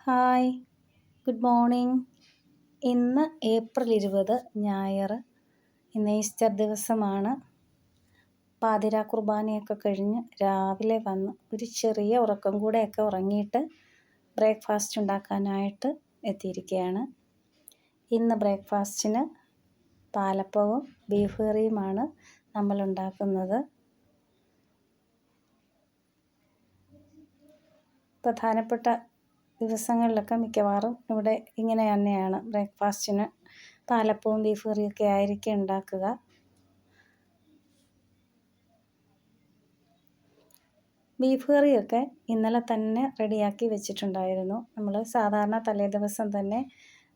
Hi, good morning. ഇന്ന് April 20 ഞായർ. ഇന്ന് ഈസ്റ്റർ ദിവസമാണ്. പാതിരാ കുർബാനയൊക്കെ കഴിഞ്ഞ് രാവിലെ വന്ന് ഒരു ചെറിയ ഉറക്കം കൂടെയൊക്കെ ഉറങ്ങിയിട്ട് ബ്രേക്ക്ഫാസ്റ്റ് ഉണ്ടാക്കാനായിട്ട് എത്തിയിരിക്കുകയാണ്. ഇന്ന് ബ്രേക്ക്ഫാസ്റ്റിന് പാലപ്പവും ബീഫ് കറിയുമാണ് നമ്മൾ ഉണ്ടാക്കുന്നത്. പ്രധാനപ്പെട്ട ദിവസങ്ങളിലൊക്കെ മിക്കവാറും ഇവിടെ ഇങ്ങനെ തന്നെയാണ് ബ്രേക്ക്ഫാസ്റ്റിന് പാലപ്പവും ബീഫ് കറിയൊക്കെ ആയിരിക്കും ഉണ്ടാക്കുക. ബീഫ് കറിയൊക്കെ ഇന്നലെ തന്നെ റെഡിയാക്കി വെച്ചിട്ടുണ്ടായിരുന്നു. നമ്മൾ സാധാരണ തലേ ദിവസം തന്നെ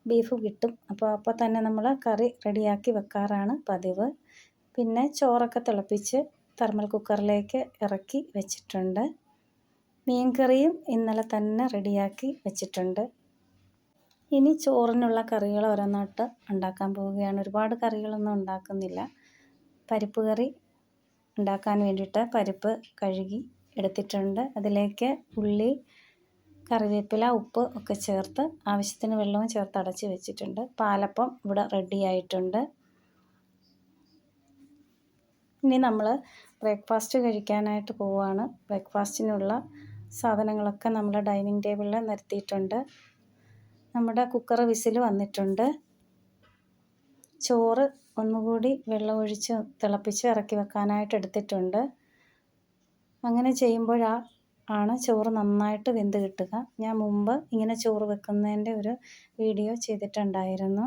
ബീഫ് കിട്ടും, അപ്പോൾ തന്നെ നമ്മൾ കറി റെഡിയാക്കി വെക്കാറാണ് പതിവ്. പിന്നെ ചോറൊക്കെ തിളപ്പിച്ച് തെർമൽ കുക്കറിലേക്ക് ഇറക്കി വെച്ചിട്ടുണ്ട്. മീൻ കറിയും ഇന്നലെ തന്നെ റെഡിയാക്കി വെച്ചിട്ടുണ്ട്. ഇനി ചോറിനുള്ള കറികൾ ഓരോന്നായിട്ട് ഉണ്ടാക്കാൻ പോവുകയാണ്. ഒരുപാട് കറികളൊന്നും ഉണ്ടാക്കുന്നില്ല. പരിപ്പ് കറി ഉണ്ടാക്കാൻ വേണ്ടിയിട്ട് പരിപ്പ് കഴുകി എടുത്തിട്ടുണ്ട്. അതിലേക്ക് ഉള്ളി, കറിവേപ്പില, ഉപ്പ് ഒക്കെ ചേർത്ത് ആവശ്യത്തിന് വെള്ളവും ചേർത്ത് അടച്ച് വെച്ചിട്ടുണ്ട്. പാലപ്പം ഇവിടെ റെഡി ആയിട്ടുണ്ട്. ഇനി നമ്മൾ ബ്രേക്ക്ഫാസ്റ്റ് കഴിക്കാനായിട്ട് പോവുകയാണ്. ബ്രേക്ക്ഫാസ്റ്റിനുള്ള സാധനങ്ങളൊക്കെ നമ്മൾ ഡൈനിങ് ടേബിളിൽ നിരത്തിയിട്ടുണ്ട്. നമ്മുടെ കുക്കർ വിസിൽ വന്നിട്ടുണ്ട്. ചോറ് ഒന്നുകൂടി വെള്ളം ഒഴിച്ച് തിളപ്പിച്ച് ഇറക്കി വെക്കാനായിട്ട് എടുത്തിട്ടുണ്ട്. അങ്ങനെ ചെയ്യുമ്പോഴാണ് ചോറ് നന്നായിട്ട് വെന്ത് കിട്ടുക. ഞാൻ മുമ്പ് ഇങ്ങനെ ചോറ് വെക്കുന്നതിൻ്റെ ഒരു വീഡിയോ ചെയ്തിട്ടുണ്ടായിരുന്നു.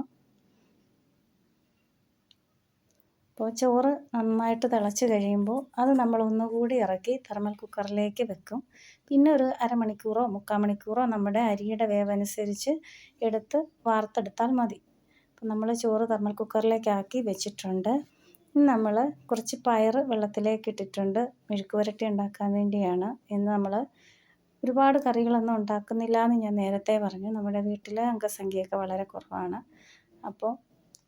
അപ്പോൾ ചോറ് നന്നായിട്ട് തിളച്ച് കഴിയുമ്പോൾ അത് നമ്മൾ ഒന്നുകൂടി ഇറക്കി തെർമൽ കുക്കറിലേക്ക് വെക്കും. പിന്നെ ഒരു അരമണിക്കൂറോ 3/4 മണിക്കൂറോ നമ്മുടെ അരിയുടെ വേവനുസരിച്ച് എടുത്ത് വാർത്തെടുത്താൽ മതി. അപ്പോൾ നമ്മൾ ചോറ് തെർമൽ കുക്കറിലേക്ക് ആക്കി വെച്ചിട്ടുണ്ട്. ഇനി നമ്മൾ കുറച്ച് പയർ വെള്ളത്തിലേക്ക് ഇട്ടിട്ടുണ്ട്. മെഴുക്ക് പുരട്ടി ഉണ്ടാക്കാൻ വേണ്ടിയാണ്. ഇന്ന് നമ്മൾ ഒരുപാട് കറികളൊന്നും ഉണ്ടാക്കുന്നില്ല എന്ന് ഞാൻ നേരത്തെ പറഞ്ഞു. നമ്മുടെ വീട്ടിൽ അംഗസംഖ്യയൊക്കെ വളരെ കുറവാണ്. അപ്പോൾ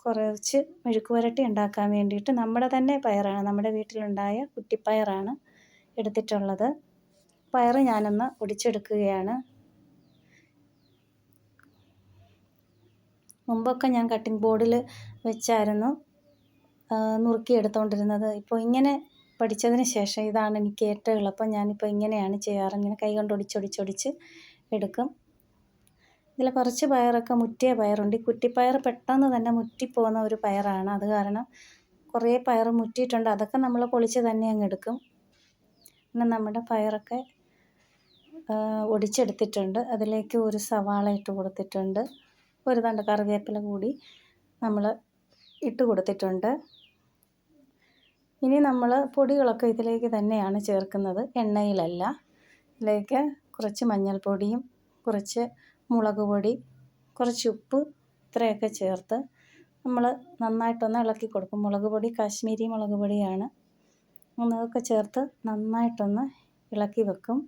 കുറച്ച് മെഴുക്ക് പുരട്ടി ഉണ്ടാക്കാൻ വേണ്ടിയിട്ട് നമ്മുടെ തന്നെ പയറാണ്, നമ്മുടെ വീട്ടിലുണ്ടായ കുറ്റിപ്പയറാണ് എടുത്തിട്ടുള്ളത്. പയർ ഞാനൊന്ന് ഒടിച്ചെടുക്കുകയാണ്. മുമ്പൊക്കെ ഞാൻ കട്ടിംഗ് ബോർഡിൽ വെച്ചായിരുന്നു നുറുക്കി എടുത്തുകൊണ്ടിരുന്നത്. ഇപ്പോൾ ഇങ്ങനെ പഠിച്ചതിന് ശേഷം ഇതാണ് എനിക്ക് ഏറ്റവും എളുപ്പം. ഞാനിപ്പോൾ ഇങ്ങനെയാണ് ചെയ്യാറ്. ഇങ്ങനെ കൈ കൊണ്ട് ഒടിച്ചൊടിച്ചൊടിച്ച് എടുക്കും. ഇതിൽ കുറച്ച് പയറൊക്കെ മുറ്റിയ പയറുണ്ട്. ഈ കുറ്റിപ്പയർ പെട്ടെന്ന് തന്നെ മുറ്റിപ്പോകുന്ന ഒരു പയറാണ്. അത് കാരണം കുറേ പയർ മുറ്റിയിട്ടുണ്ട്. അതൊക്കെ നമ്മൾ പൊളിച്ച് തന്നെ അങ്ങ് എടുക്കും. പിന്നെ നമ്മുടെ പയറൊക്കെ ഒടിച്ചെടുത്തിട്ടുണ്ട്. അതിലേക്ക് ഒരു സവാള ഇട്ട് കൊടുത്തിട്ടുണ്ട്. ഒരു തണ്ട് കറിവേപ്പില കൂടി നമ്മൾ ഇട്ട് കൊടുത്തിട്ടുണ്ട്. ഇനി നമ്മൾ പൊടികളൊക്കെ ഇതിലേക്ക് തന്നെയാണ് ചേർക്കുന്നത്, എണ്ണയിലല്ല. ഇതിലേക്ക് കുറച്ച് മഞ്ഞൾപ്പൊടിയും കുറച്ച് മുളക് പൊടി, കുറച്ച് ഉപ്പ്, ഇത്രയൊക്കെ ചേർത്ത് നമ്മൾ നന്നായിട്ടൊന്ന് ഇളക്കി കൊടുക്കും. മുളക് പൊടി കാശ്മീരി മുളക് പൊടിയാണ്. അതൊക്കെ ചേർത്ത് നന്നായിട്ടൊന്ന് ഇളക്കി വെക്കും.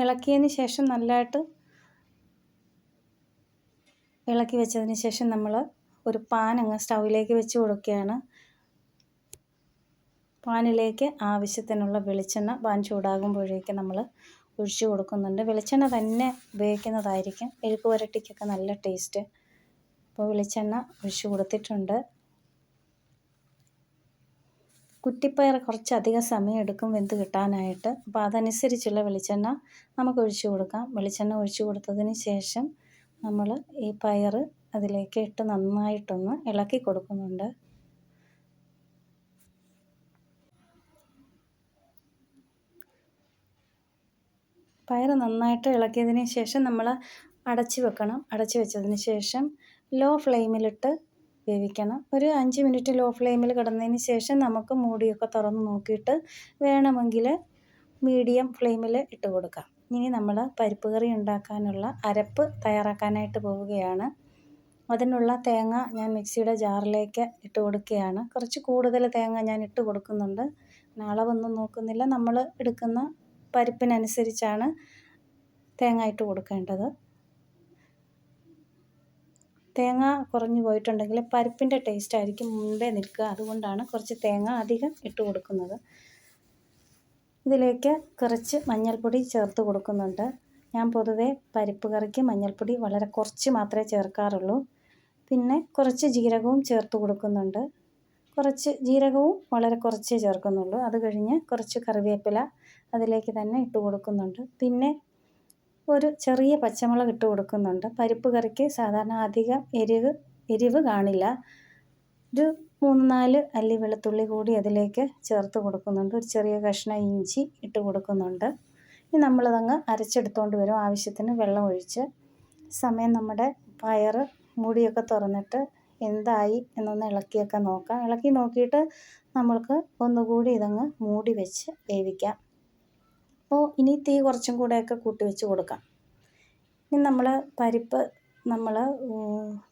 ഇളക്കിയതിന് ശേഷം നല്ലതായിട്ട് ഇളക്കി വെച്ചതിന് ശേഷം നമ്മൾ ഒരു പാൻ അങ്ങ് സ്റ്റൗവിലേക്ക് വെച്ച് കൊടുക്കുകയാണ്. പാനിലേക്ക് ആവശ്യത്തിനുള്ള വെളിച്ചെണ്ണ പാൻ ചൂടാകുമ്പോഴേക്കും നമ്മൾ ഒഴിച്ചു കൊടുക്കുന്നുണ്ട്. വെളിച്ചെണ്ണ തന്നെ ഉപയോഗിക്കുന്നതായിരിക്കും മെഴുക്ക് പുരട്ടിക്കൊക്കെ നല്ല ടേസ്റ്റ്. അപ്പോൾ വെളിച്ചെണ്ണ ഒഴിച്ചു കൊടുത്തിട്ടുണ്ട്. കുറ്റിപ്പയർ കുറച്ചധികം സമയം എടുക്കും വെന്ത് കിട്ടാനായിട്ട്. അപ്പോൾ അതനുസരിച്ചുള്ള വെളിച്ചെണ്ണ നമുക്ക് ഒഴിച്ചു കൊടുക്കാം. വെളിച്ചെണ്ണ ഒഴിച്ചു കൊടുത്തതിന് ശേഷം നമ്മൾ ഈ പയർ അതിലേക്ക് ഇട്ട് നന്നായിട്ടൊന്ന് ഇളക്കി കൊടുക്കുന്നുണ്ട്. പയർ നന്നായിട്ട് ഇളക്കിയതിന് ശേഷം നമ്മൾ അടച്ച് വെക്കണം. അടച്ച് വെച്ചതിന് ശേഷം ലോ ഫ്ലെയിമിലിട്ട് വേവിക്കണം. ഒരു 5 മിനിറ്റ് ലോ ഫ്ലെയിമിൽ കിടന്നതിന് ശേഷം നമുക്ക് മൂടിയൊക്കെ തുറന്ന് നോക്കിയിട്ട് വേണമെങ്കിൽ മീഡിയം ഫ്ലെയിമിൽ ഇട്ട് കൊടുക്കാം. ഇനി നമ്മൾ പരിപ്പ് കറി ഉണ്ടാക്കാനുള്ള അരപ്പ് തയ്യാറാക്കാനായിട്ട് പോവുകയാണ്. അതിനുള്ള തേങ്ങ ഞാൻ മിക്സിയുടെ ജാറിലേക്ക് ഇട്ട് കൊടുക്കുകയാണ്. കുറച്ച് കൂടുതൽ തേങ്ങ ഞാൻ ഇട്ട് കൊടുക്കുന്നുണ്ട്. അളവൊന്നും നോക്കുന്നില്ല. നമ്മൾ എടുക്കുന്ന പരിപ്പിനനുസരിച്ചാണ് തേങ്ങ ഇട്ട് കൊടുക്കേണ്ടത്. തേങ്ങ കുറഞ്ഞു പോയിട്ടുണ്ടെങ്കിൽ പരിപ്പിൻ്റെ ടേസ്റ്റ് ആയിരിക്കും മുൻപേ നിൽക്കുക. അതുകൊണ്ടാണ് കുറച്ച് തേങ്ങ അധികം ഇട്ട് കൊടുക്കുന്നത്. ഇതിലേക്ക് കുറച്ച് മഞ്ഞൾപ്പൊടി ചേർത്ത് കൊടുക്കുന്നുണ്ട്. ഞാൻ പൊതുവേ പരിപ്പ് കറിക്ക് മഞ്ഞൾപ്പൊടി വളരെ കുറച്ച് മാത്രമേ ചേർക്കാറുള്ളൂ. പിന്നെ കുറച്ച് ജീരകവും ചേർത്ത് കൊടുക്കുന്നുണ്ട്. കുറച്ച് ജീരകവും വളരെ കുറച്ചേ ചേർക്കുന്നുള്ളൂ. അത് കഴിഞ്ഞ് കുറച്ച് കറിവേപ്പില അതിലേക്ക് തന്നെ ഇട്ട് കൊടുക്കുന്നുണ്ട്. പിന്നെ ഒരു ചെറിയ പച്ചമുളക് ഇട്ട് കൊടുക്കുന്നുണ്ട്. പരിപ്പ് കറിക്ക് സാധാരണ അധികം എരിവ് കാണില്ല. ഒരു 3-4 അല്ലി വെളുത്തുള്ളി കൂടി അതിലേക്ക് ചേർത്ത് കൊടുക്കുന്നുണ്ട്. ഒരു ചെറിയ കഷ്ണം ഇഞ്ചി ഇട്ട് കൊടുക്കുന്നുണ്ട്. ഇനി നമ്മളതങ്ങ് അരച്ചെടുത്തുകൊണ്ട് വരും. ആവശ്യത്തിന് വെള്ളം ഒഴിച്ച് സമയം നമ്മുടെ പയർ മൂടിയൊക്കെ തുറന്നിട്ട് എന്തായി എന്നൊന്ന് ഇളക്കിയൊക്കെ നോക്കാം. ഇളക്കി നോക്കിയിട്ട് നമ്മൾക്ക് ഒന്നുകൂടി ഇതങ്ങ് മൂടി വെച്ച് വേവിക്കാം. അപ്പോൾ ഇനി തീ കുറച്ചും കൂടെയൊക്കെ കൂട്ടി വെച്ച് കൊടുക്കാം. ഇനി നമ്മൾ പരിപ്പ്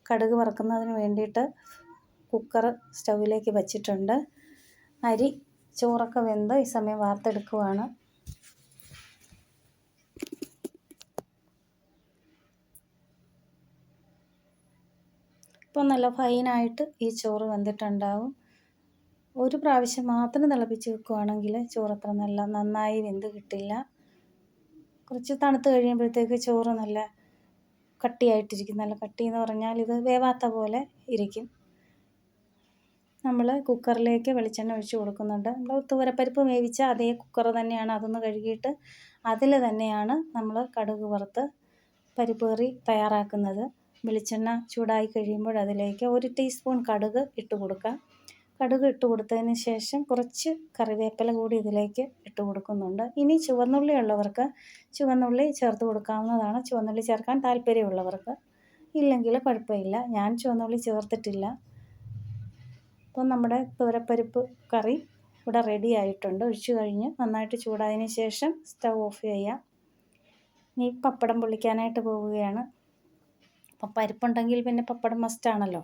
കടുക് വറുക്കുന്നതിന് വേണ്ടിയിട്ട് കുക്കർ സ്റ്റൗവിലേക്ക് വച്ചിട്ടുണ്ട്. ചോറൊക്കെ വെന്ത് ഈ സമയം വാർത്തെടുക്കുവാണ്. ഇപ്പോൾ നല്ല ഫൈനായിട്ട് ഈ ചോറ് വെന്തിട്ടുണ്ടാവും. ഒരു പ്രാവശ്യം മാത്രം തിളപ്പിച്ച് വെക്കുകയാണെങ്കിൽ ചോറ് അത്ര നന്നായി വെന്ത് കിട്ടില്ല. കുറച്ച് തണുത്ത് കഴിയുമ്പോഴത്തേക്ക് ചോറ് നല്ല കട്ടിയായിട്ടിരിക്കും. നല്ല കട്ടി എന്ന് പറഞ്ഞാൽ ഇത് വേവാത്ത പോലെ ഇരിക്കും. നമ്മൾ കുക്കറിലേക്ക് വെളിച്ചെണ്ണ ഒഴിച്ച് കൊടുക്കുന്നുണ്ട്. നമ്മൾ തുവരപ്പരിപ്പ് വേവിച്ച അതേ കുക്കർ തന്നെയാണ്. അതൊന്ന് കഴുകിയിട്ട് അതിൽ തന്നെയാണ് നമ്മൾ കടുക് വറുത്ത് പരിപ്പ് കറി തയ്യാറാക്കുന്നത്. വെളിച്ചെണ്ണ ചൂടായി കഴിയുമ്പോൾ അതിലേക്ക് 1 ടീസ്പൂൺ കടുക് ഇട്ട് കൊടുക്കാം. കടുക് ഇട്ട് കൊടുത്തതിന് ശേഷം കുറച്ച് കറിവേപ്പില കൂടി ഇതിലേക്ക് ഇട്ട് കൊടുക്കുന്നുണ്ട്. ഇനി ചുവന്നുള്ളി ഉള്ളവർക്ക് ചുവന്നുള്ളി ചേർത്ത് കൊടുക്കാവുന്നതാണ്. ചുവന്നുള്ളി ചേർക്കാൻ താല്പര്യമുള്ളവർക്ക്. ഇല്ലെങ്കിൽ കുഴപ്പമില്ല. ഞാൻ ചുവന്നുള്ളി ചേർത്തിട്ടില്ല. അപ്പോൾ നമ്മുടെ തുവരപ്പരിപ്പ് കറി ഇവിടെ റെഡി ആയിട്ടുണ്ട്. ഒഴിച്ചു കഴിഞ്ഞ് നന്നായിട്ട് ചൂടായതിന് ശേഷം സ്റ്റൗ ഓഫ് ചെയ്യാം. ഇനി പപ്പടം പൊള്ളിക്കാനായിട്ട് പോവുകയാണ്. അപ്പോൾ പരിപ്പുണ്ടെങ്കിൽ പിന്നെ പപ്പടം മസ്റ്റാണല്ലോ.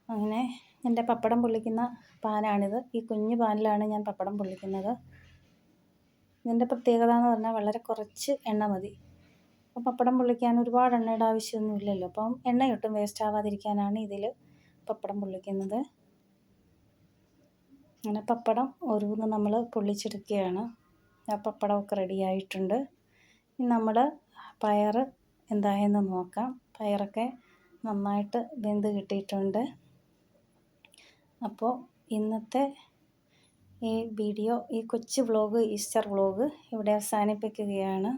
അങ്ങനെ എൻ്റെ പപ്പടം പൊള്ളിക്കുന്ന പാനാണിത്. ഈ കുഞ്ഞു പാനിലാണ് ഞാൻ പപ്പടം പൊള്ളിക്കുന്നത്. ഇതിൻ്റെ പ്രത്യേകത എന്ന് പറഞ്ഞാൽ വളരെ കുറച്ച് എണ്ണ മതി. അപ്പോൾ പപ്പടം പൊള്ളിക്കാൻ ഒരുപാട് എണ്ണയുടെ ആവശ്യമൊന്നുമില്ലല്ലോ. അപ്പം എണ്ണയൊട്ടും വേസ്റ്റ് ആവാതിരിക്കാനാണ് ഇതിൽ പപ്പടം പൊള്ളിക്കുന്നത്. അങ്ങനെ പപ്പടം ഓരോന്ന് നമ്മൾ പൊള്ളിച്ചെടുക്കുകയാണ്. ആ പപ്പടമൊക്കെ റെഡി ആയിട്ടുണ്ട്. ഇനി നമ്മൾ പയർ എന്തായെന്ന് നോക്കാം. പയറൊക്കെ നന്നായിട്ട് വെന്ത് കിട്ടിയിട്ടുണ്ട്. അപ്പോൾ ഇന്നത്തെ ഈ വീഡിയോ, ഈ കൊച്ചു വ്ളോഗ്, ഈസ്റ്റർ വ്ളോഗ് ഇവിടെ അവസാനിപ്പിക്കുകയാണ്.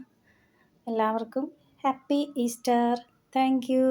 എല്ലാവർക്കും ഹാപ്പി ഈസ്റ്റർ. Thank you.